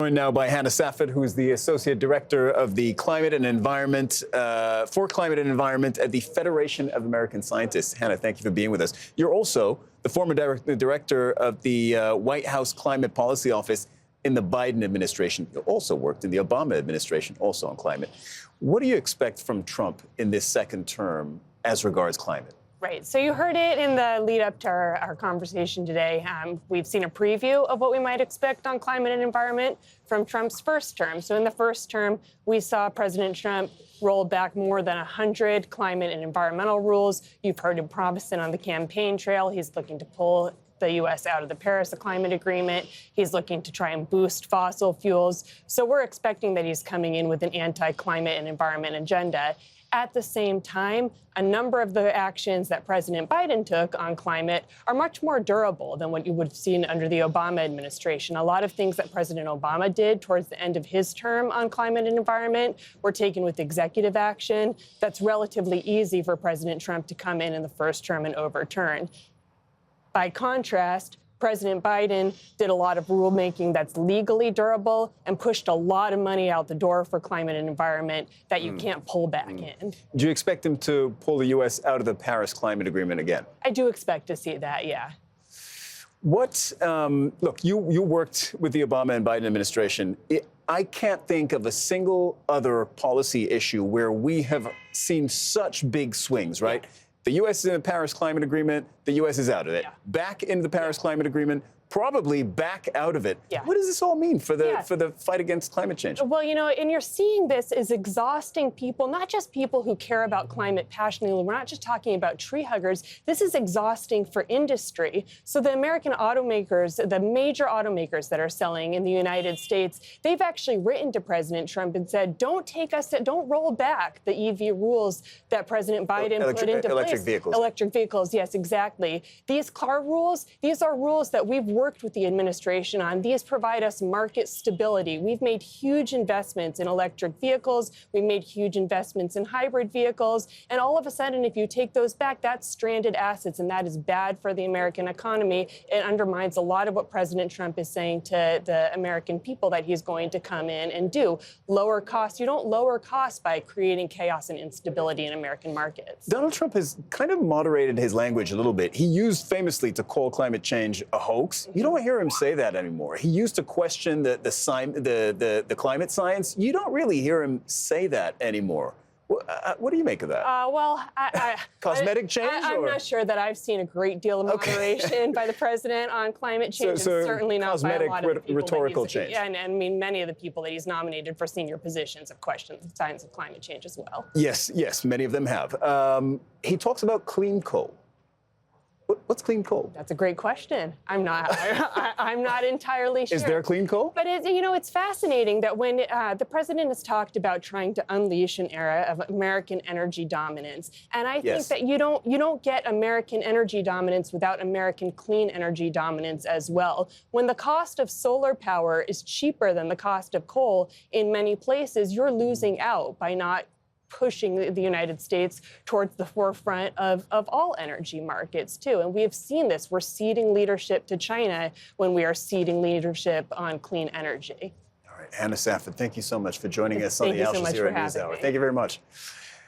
Joined now by Hannah Safford, who is the Associate Director of the Climate and Environment for Climate and Environment at the Federation of American Scientists. Hannah, thank you for being with us. You're also the former director of the White House Climate Policy Office in the Biden administration. You also worked in the Obama administration, also on climate. What do you expect from Trump in this second term as regards climate? Right. So you heard it in the lead up to our conversation today. We've seen a preview of what we might expect on climate and environment from Trump's first term. So in the first term, we saw President Trump roll back more than 100 climate and environmental rules. You've heard him promise it on the campaign trail. He's looking to pull the U.S. out of the Paris Climate Agreement. He's looking to try and boost fossil fuels. So we're expecting that he's coming in with an anti-climate and environment agenda. At the same time, a number of the actions that President Biden took on climate are much more durable than what you would have seen under the Obama administration. A lot of things that President Obama did towards the end of his term on climate and environment were taken with executive action. That's relatively easy for President Trump to come in the first term and overturn. By contrast, President Biden did a lot of rulemaking that's legally durable and pushed a lot of money out the door for climate and environment that you can't pull back in. Do you expect him to pull the U.S. out of the Paris Climate Agreement again? I do expect to see that, yeah. Look, you worked with the Obama and Biden administration. I can't think of a single other policy issue where we have seen such big swings, right? Yeah. The U.S. is in the Paris Climate Agreement. The U.S. is out of it. Yeah. Back into the Paris Climate Agreement, probably back out of it. Yeah. What does this all mean for the fight against climate change? Well, you know, and you're seeing this is exhausting people, not just people who care about climate passionately. We're not just talking about tree huggers. This is exhausting for industry. So the American automakers, the major automakers that are selling in the United States, they've actually written to President Trump and said, don't roll back the EV rules that President Biden put into place. Electric vehicles. Electric vehicles, yes, exactly. These car rules, these are rules that we've worked with the administration on. These provide us market stability. We've made huge investments in electric vehicles. We've made huge investments in hybrid vehicles. And all of a sudden, if you take those back, that's stranded assets, and that is bad for the American economy. It undermines a lot of what President Trump is saying to the American people that he's going to come in and do. Lower costs. You don't lower costs by creating chaos and instability in American markets. Donald Trump has kind of moderated his language a little bit. He used famously to call climate change a hoax. You don't hear him say that anymore. He used to question the climate science. You don't really hear him say that anymore. What do you make of that? Cosmetic change? I'm not sure that I've seen a great deal of moderation by the president on climate change, and certainly not by a lot of the people rhetorical change. Yeah, and I mean, many of the people that he's nominated for senior positions have questioned the science of climate change as well. Yes, many of them have. He talks about clean coal. What's clean coal? That's a great question. I'm not entirely sure. Is there clean coal? But it's fascinating that when the president has talked about trying to unleash an era of American energy dominance, and I think that you don't get American energy dominance without American clean energy dominance as well. When the cost of solar power is cheaper than the cost of coal in many places, you're losing out by not pushing the United States towards the forefront of all energy markets, too. And we have seen this. We're ceding leadership to China when we are ceding leadership on clean energy. All right, Hannah Safford, thank you so much for joining us on the Al Jazeera News Hour. Thank you very much.